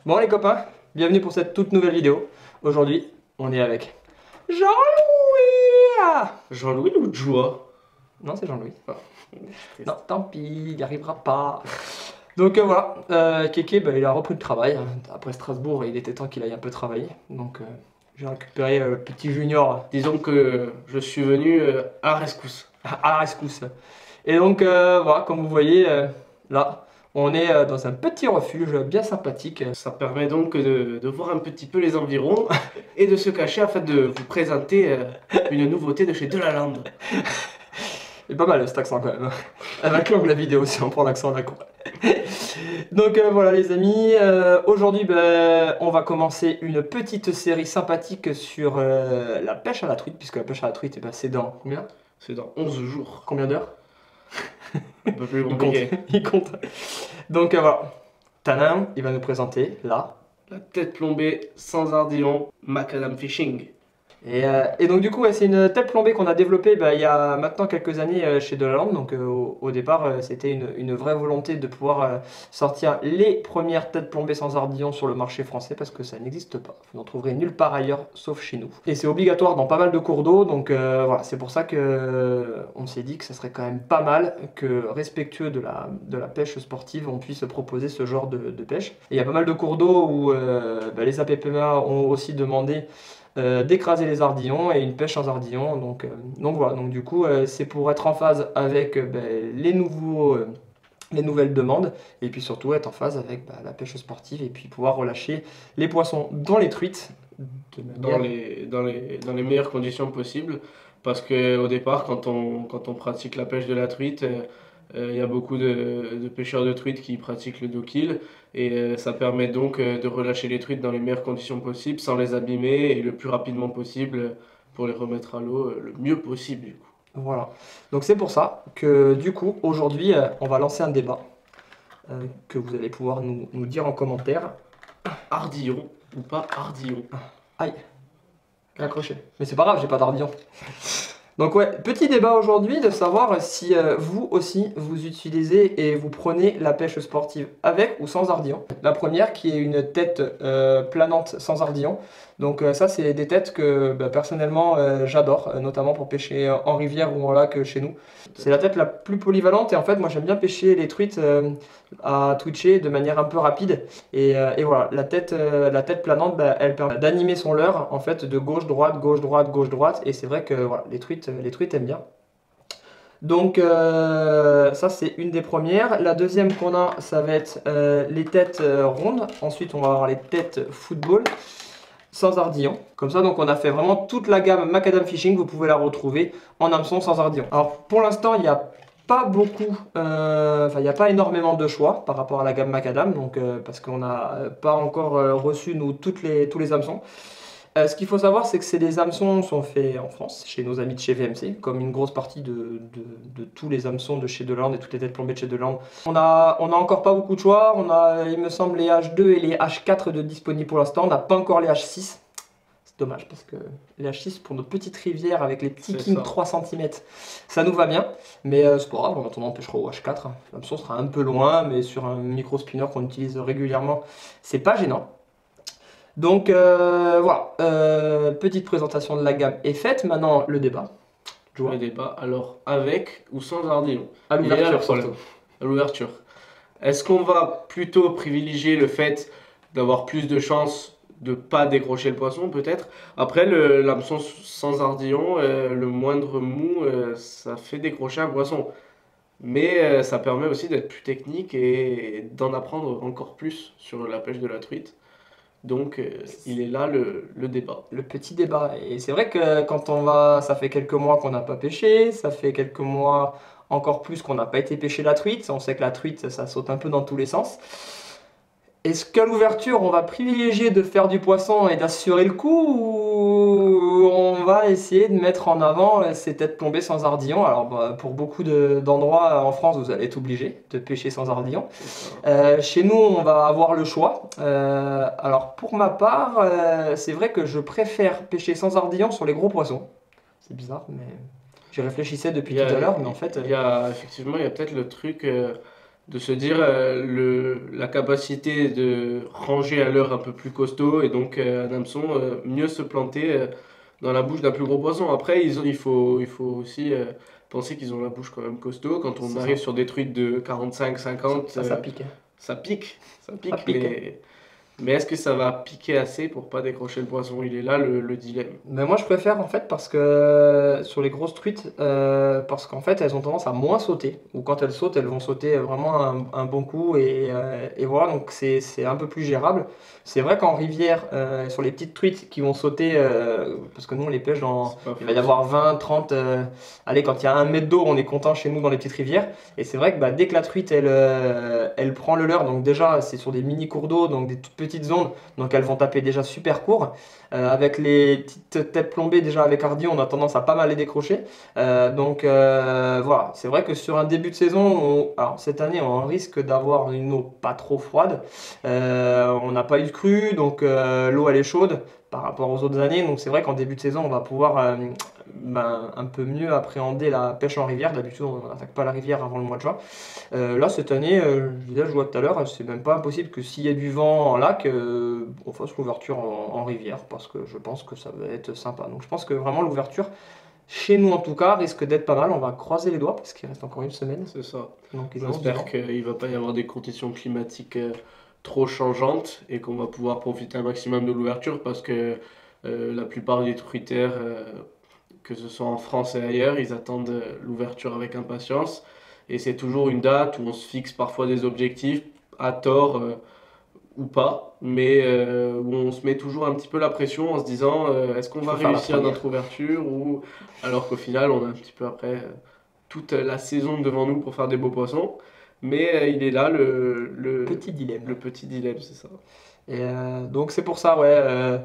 Bon les copains, bienvenue pour cette toute nouvelle vidéo. Aujourd'hui, on est avec Jean-Louis. Jean-Louis ou Joie? Non, c'est Jean-Louis. Ah, Non, tant pis, il n'y arrivera pas. Donc voilà, Kéké, il a repris le travail. Après Strasbourg, il était temps qu'il aille un peu travailler. Donc j'ai récupéré le petit junior Disons que je suis venu à la rescousse. à la rescousse. Et donc voilà, comme vous voyez, là, on est dans un petit refuge bien sympathique. Ça permet donc de voir un petit peu les environs et de se cacher afin de vous présenter une nouveauté de chez Delaland. C'est pas mal cet accent quand même. Elle va clore la vidéo si on prend l'accent d'un coup. Donc voilà les amis, aujourd'hui on va commencer une petite série sympathique sur la pêche à la truite, puisque la pêche à la truite c'est dans combien? C'est dans 11 jours. Combien d'heures? Un peu plus Il compte, compliqué. il compte. Donc voilà, Tanin, il va nous présenter là. La tête plombée sans ardillon, Macadam Fishing. Et donc du coup c'est une tête plombée qu'on a développée il y a maintenant quelques années chez Delaland. Donc au départ c'était une vraie volonté de pouvoir sortir les premières têtes plombées sans ardillon sur le marché français, parce que ça n'existe pas. Vous n'en trouverez nulle part ailleurs sauf chez nous. Et c'est obligatoire dans pas mal de cours d'eau, donc voilà, c'est pour ça que on s'est dit que ça serait quand même pas mal que, respectueux de la pêche sportive, on puisse proposer ce genre de pêche. Et il y a pas mal de cours d'eau où les APPMA ont aussi demandé d'écraser les ardillons et une pêche sans ardillons. Donc voilà, donc du coup c'est pour être en phase avec les nouvelles demandes, et puis surtout être en phase avec la pêche sportive, et puis pouvoir relâcher les poissons dans les truites Dans les meilleures conditions possibles. Parce qu'au départ, quand on pratique la pêche de la truite, il y a beaucoup de pêcheurs de truites qui pratiquent le do-kill. Et ça permet donc de relâcher les truites dans les meilleures conditions possibles, sans les abîmer, et le plus rapidement possible pour les remettre à l'eau le mieux possible du coup. Voilà, donc c'est pour ça que du coup aujourd'hui on va lancer un débat que vous allez pouvoir nous dire en commentaire. Ardillon ou pas ardillon? Aïe, accroché. Mais c'est pas grave, j'ai pas d'ardillon. Donc ouais, petit débat aujourd'hui de savoir si vous aussi vous utilisez et vous prenez la pêche sportive avec ou sans ardillon. La première qui est une tête planante sans ardillon. Donc ça c'est des têtes que personnellement j'adore, notamment pour pêcher en rivière ou en lac chez nous. C'est la tête la plus polyvalente, et en fait moi j'aime bien pêcher les truites à twitcher de manière un peu rapide. Et voilà, la tête planante, elle permet d'animer son leurre en fait de gauche-droite, gauche-droite, gauche-droite, et c'est vrai que voilà, les truites aiment bien. Donc ça c'est une des premières. La deuxième qu'on a, ça va être les têtes rondes. Ensuite on va avoir les têtes football sans ardillon. Comme ça, donc on a fait vraiment toute la gamme Macadam Fishing. Vous pouvez la retrouver en hameçon sans ardillon. Alors pour l'instant, il n'y a pas beaucoup, il n'y a pas énormément de choix par rapport à la gamme Macadam, donc parce qu'on n'a pas encore reçu nous tous les hameçons. Ce qu'il faut savoir, c'est que les hameçons sont faits en France, chez nos amis de chez VMC, comme une grosse partie de tous les hameçons de chez Delaland et toutes les têtes plombées de chez Delaland. On a encore pas beaucoup de choix. On a, il me semble, les H2 et les H4 de disponibles pour l'instant. On n'a pas encore les H6. C'est dommage, parce que les H6 pour notre petite rivière avec les petits kings 3 cm, ça nous va bien. Mais c'est pas grave, en attendant on pêchera au H4. L'hameçon sera un peu loin, mais sur un micro spinner qu'on utilise régulièrement, c'est pas gênant. Donc voilà, petite présentation de la gamme est faite. Maintenant le débat. Le débat, alors avec ou sans ardillon? À l'ouverture surtout. À l'ouverture. Est-ce qu'on va plutôt privilégier le fait d'avoir plus de chances de ne pas décrocher le poisson peut-être? Après, l'hameçon sans ardillon, le moindre mou, ça fait décrocher un poisson. Mais ça permet aussi d'être plus technique et d'en apprendre encore plus sur la pêche de la truite. Donc il est là le débat. Le petit débat. Et c'est vrai que quand on va, ça fait quelques mois qu'on n'a pas pêché, ça fait quelques mois encore plus qu'on n'a pas été pêcher la truite. On sait que la truite, ça saute un peu dans tous les sens. Est-ce qu'à l'ouverture, on va privilégier de faire du poisson et d'assurer le coup, ou on va essayer de mettre en avant ces têtes plombées sans ardillon? Alors pour beaucoup d'endroits en France, vous allez être obligé de pêcher sans ardillon. Chez nous, on va avoir le choix. Alors pour ma part, c'est vrai que je préfère pêcher sans ardillon sur les gros poissons. C'est bizarre, mais j'y réfléchissais depuis tout à l'heure, mais en fait... Effectivement, il y a peut-être le truc de se dire la capacité de ranger un leurre un peu plus costaud et donc un hameçon mieux se planter dans la bouche d'un plus gros poisson. Après, il faut aussi penser qu'ils ont la bouche quand même costaud. Quand on C'est arrive ça. sur des truites de 45, 50, Ça pique, hein. ça Ça pique, pique. mais est-ce que ça va piquer assez pour pas décrocher le poisson? Il est là le dilemme. Mais moi je préfère en fait parce que sur les grosses truites, parce qu'en fait elles ont tendance à moins sauter, ou quand elles sautent, elles vont sauter vraiment un bon coup et voilà, donc c'est un peu plus gérable. C'est vrai qu'en rivière, sur les petites truites qui vont sauter, parce que nous on les pêche C'est pas il va y faux ça. avoir 20, 30, allez, quand il y a 1 mètre d'eau, on est content chez nous dans les petites rivières. Et c'est vrai que bah, dès que la truite elle prend le leurre, donc déjà c'est sur des mini cours d'eau, donc des toutes petites zones, donc elles vont taper déjà super court. Avec les petites têtes plombées, déjà avec Hardy, on a tendance à pas mal les décrocher. Voilà, c'est vrai que sur un début de saison, alors cette année, on risque d'avoir une eau pas trop froide. On n'a pas eu de crue, donc l'eau elle est chaude par rapport aux autres années. Donc c'est vrai qu'en début de saison, on va pouvoir un peu mieux appréhender la pêche en rivière. D'habitude, on n'attaque pas la rivière avant le mois de juin. Là, cette année, je vois tout à l'heure, c'est même pas impossible que s'il y a du vent en lac, on fasse l'ouverture en rivière, parce que je pense que ça va être sympa. Donc je pense que vraiment l'ouverture, chez nous en tout cas, risque d'être pas mal. On va croiser les doigts, parce qu'il reste encore une semaine. C'est ça. Donc ils ont 10 J'espère ans. qu'il va pas y avoir des conditions climatiques trop changeantes et qu'on va pouvoir profiter un maximum de l'ouverture parce que la plupart des truitaires, que ce soit en France et ailleurs, ils attendent l'ouverture avec impatience. Et c'est toujours une date où on se fixe parfois des objectifs à tort ou pas, mais où on se met toujours un petit peu la pression en se disant est-ce qu'on Il va faut faire la réussir première. notre ouverture ou alors qu'au final on a un petit peu après toute la saison devant nous pour faire des beaux poissons. Mais il est là Petit dilemme. le petit dilemme, c'est ça. Et donc c'est pour ça, ouais.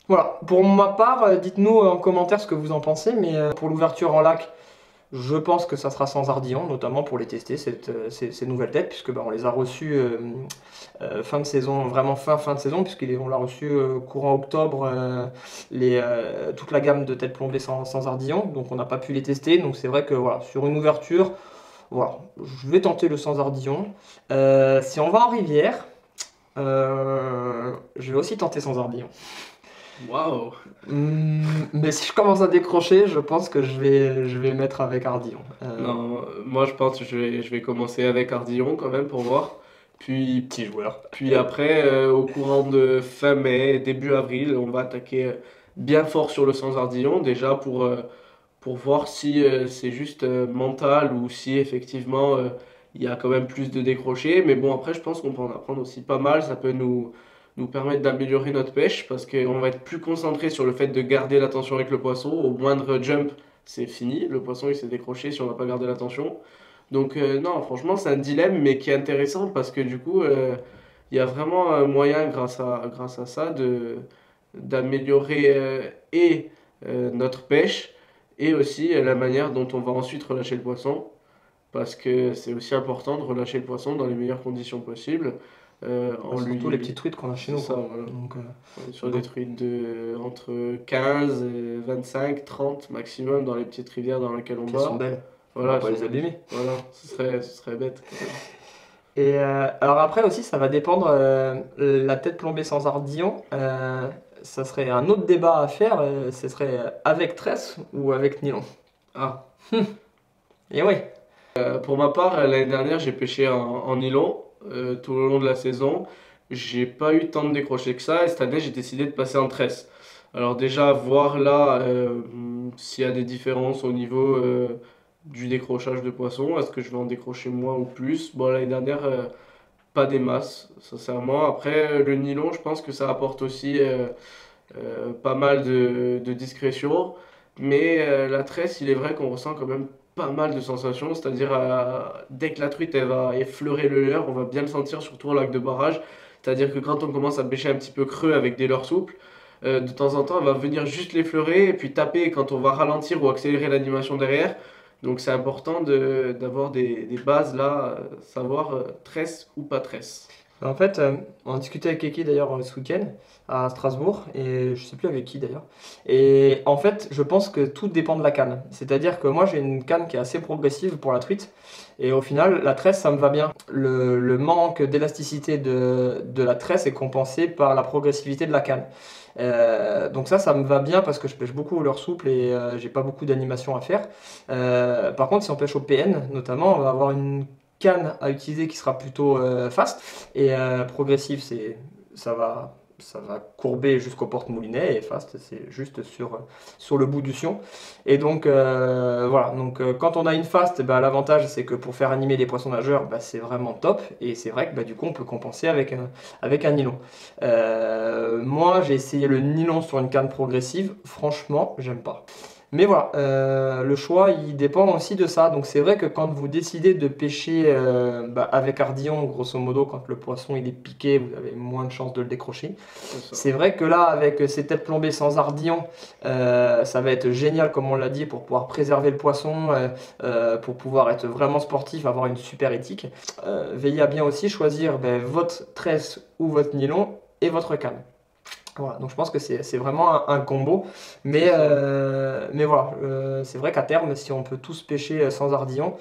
Voilà. Pour ma part, dites-nous en commentaire ce que vous en pensez, mais pour l'ouverture en lac, je pense que ça sera sans ardillon, notamment pour les tester, ces nouvelles têtes, puisque bah, on les a reçues fin de saison, vraiment fin de saison, puisqu'on l'a reçu courant octobre, toute la gamme de têtes plombées sans ardillon, donc on n'a pas pu les tester. Donc c'est vrai que voilà, sur une ouverture, voilà, je vais tenter le sans ardillon. Si on va en rivière, je vais aussi tenter sans ardillon. Waouh! Mais si je commence à décrocher, je pense que je vais mettre avec ardillon. Non, moi je pense que je vais commencer avec Ardillon quand même pour voir. Puis, Petit joueur. puis après, au courant de fin mai, début avril, on va attaquer bien fort sur le sans Ardillon, déjà pour voir si c'est juste mental ou si effectivement il y a quand même plus de décrochés. Mais bon, après, je pense qu'on peut en apprendre aussi pas mal. Ça peut nous permettre d'améliorer notre pêche parce qu'on va être plus concentré sur le fait de garder l'attention avec le poisson. Au moindre jump, c'est fini. Le poisson, il s'est décroché si on n'a pas gardé l'attention. Donc, non, franchement, c'est un dilemme, mais qui est intéressant parce que du coup, il y a vraiment un moyen, grâce à ça, d'améliorer notre pêche et aussi la manière dont on va ensuite relâcher le poisson, parce que c'est aussi important de relâcher le poisson dans les meilleures conditions possibles, Bah, en surtout les lui... petites truites qu'on a chez C'est nous, ça, quoi. voilà. Donc, On est sur des donc, truites de entre 15 et 25, 30 maximum dans les petites rivières dans lesquelles on elles sont bat. belles. On va Voilà, elles pas sont les magnifiques. abîmer. Voilà, ce serait bête quand même. Et alors après aussi, ça va dépendre. La tête plombée sans ardillon, ça serait un autre débat à faire. Ce serait avec tresse ou avec nylon. Ah, Et ouais. pour ma part, l'année dernière, j'ai pêché en nylon tout le long de la saison. J'ai pas eu tant de décrochés que ça et cette année, j'ai décidé de passer en tresse. Alors déjà, voir là s'il y a des différences au niveau du décrochage de poissons. Est-ce que je vais en décrocher moins ou plus? Bon, l'année dernière, pas des masses, sincèrement. Après, le nylon, je pense que ça apporte aussi pas mal de discrétion. Mais la tresse, il est vrai qu'on ressent quand même pas mal de sensations. C'est-à-dire, dès que la truite elle va effleurer le leurre, on va bien le sentir, surtout au lac de barrage. C'est-à-dire que quand on commence à pêcher un petit peu creux avec des leurres souples, de temps en temps, elle va venir juste l'effleurer et puis taper quand on va ralentir ou accélérer l'animation derrière. Donc c'est important d'avoir des bases là, savoir tresse ou pas tresse. En fait, on a discuté avec Kiki d'ailleurs ce week-end à Strasbourg, et je sais plus avec qui d'ailleurs. Et en fait, je pense que tout dépend de la canne. C'est-à-dire que moi j'ai une canne qui est assez progressive pour la truite, et au final, la tresse ça me va bien. Le manque d'élasticité de la tresse est compensé par la progressivité de la canne. Donc ça me va bien parce que je pêche beaucoup au leurre souple et j'ai pas beaucoup d'animation à faire. Par contre, si on pêche au PN, notamment, on va avoir une canne à utiliser qui sera plutôt fast et progressive, ça va, ça va courber jusqu'au porte-moulinet et fast, c'est juste sur le bout du sion. Et donc voilà, donc quand on a une fast, bah, l'avantage c'est que pour faire animer les poissons nageurs, bah, c'est vraiment top et c'est vrai que bah, du coup on peut compenser avec un nylon. Moi j'ai essayé le nylon sur une canne progressive, franchement j'aime pas. Mais voilà, le choix, il dépend aussi de ça. Donc c'est vrai que quand vous décidez de pêcher bah, avec ardillon, grosso modo, quand le poisson il est piqué, vous avez moins de chances de le décrocher. C'est ça. C'est vrai que là, avec ces têtes plombées sans ardillon, ça va être génial, comme on l'a dit, pour pouvoir préserver le poisson, pour pouvoir être vraiment sportif, avoir une super éthique. Veillez à bien aussi choisir ben, votre tresse ou votre nylon et votre canne. Voilà, donc je pense que c'est vraiment un combo. Mais voilà, c'est vrai qu'à terme, si on peut tous pêcher sans ardillon,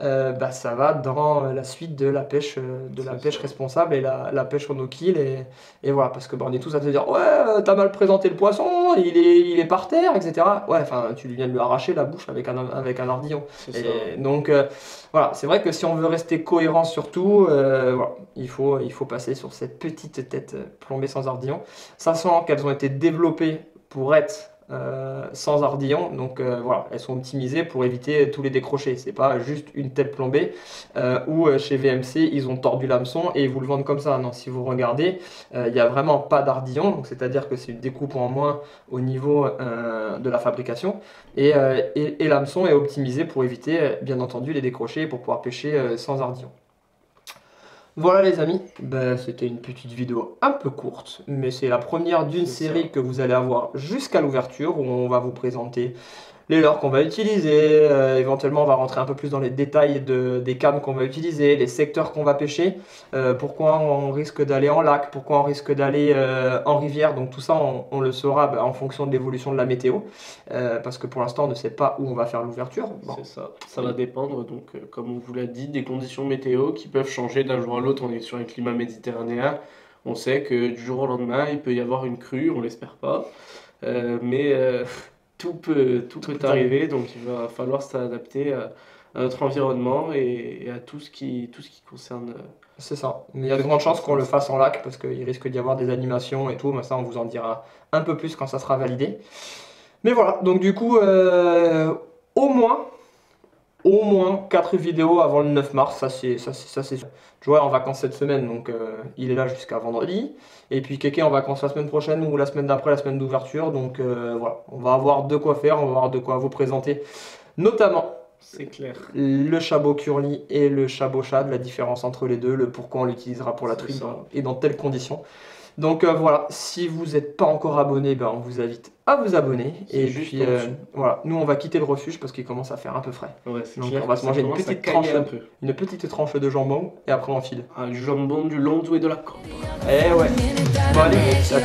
bah, ça va dans la suite de la C'est pêche ça. responsable et la pêche au no-kill. Et voilà, parce que bah, on est tous à te dire, ouais, t'as mal présenté le poisson, il est par terre, etc. Ouais, enfin, tu viens de lui arracher la bouche avec un ardillon. C'est ça. Et donc, voilà, c'est vrai que si on veut rester cohérent surtout, voilà, il faut passer sur cette petite tête plombée sans ardillon. Sachant qu'elles ont été développées pour être sans ardillon, donc voilà, elles sont optimisées pour éviter tous les décrochés. C'est pas juste une tête plombée où chez VMC ils ont tordu l'hameçon et ils vous le vendent comme ça. Non, si vous regardez, il n'y a vraiment pas d'ardillon, donc c'est-à-dire que c'est une découpe en moins au niveau de la fabrication et l'hameçon est optimisé pour éviter bien entendu les décrochés pour pouvoir pêcher sans ardillon. Voilà les amis, ben, c'était une petite vidéo un peu courte, mais c'est la première d'une C'est série ça. que vous allez avoir jusqu'à l'ouverture où on va vous présenter les leurres qu'on va utiliser, éventuellement on va rentrer un peu plus dans les détails des cannes qu'on va utiliser, les secteurs qu'on va pêcher, pourquoi on risque d'aller en lac, pourquoi on risque d'aller en rivière, donc tout ça on le saura ben, en fonction de l'évolution de la météo, parce que pour l'instant on ne sait pas où on va faire l'ouverture. Bon. C'est ça. Ça va dépendre, donc, comme on vous l'a dit, des conditions météo qui peuvent changer d'un jour à l'autre. On est sur un climat méditerranéen. On sait que du jour au lendemain, il peut y avoir une crue, on l'espère pas. Mais tout peut arriver, donc il va falloir s'adapter à notre environnement et à tout ce qui concerne. C'est ça. Mais il y a de grandes chances qu'on le fasse en lac parce qu'il risque d'y avoir des animations et tout. Mais ça, on vous en dira un peu plus quand ça sera validé. Mais voilà, donc du coup, au moins, au moins 4 vidéos avant le 9 mars. Ça, c'est sûr. Joël est en vacances cette semaine, donc il est là jusqu'à vendredi. Et puis Kéké en vacances la semaine prochaine ou la semaine d'après, la semaine d'ouverture. Donc voilà, on va avoir de quoi faire, on va avoir de quoi vous présenter. Notamment C'est clair. le chabot curly et le chabot shad, la différence entre les deux, le pourquoi on l'utilisera pour la C'est truite ça. et dans telles conditions. Donc voilà, si vous n'êtes pas encore abonné, ben, on vous invite à vous abonner. C'est Et juste puis en dessous. voilà, nous on va quitter le refuge parce qu'il commence à faire un peu frais. Ouais, c'est Donc clair on va que se ça manger commence à cailler un peu. une petite tranche de jambon et après on file. Un jambon du Landou et de la Cambre. Eh ouais, bon allez, ciao.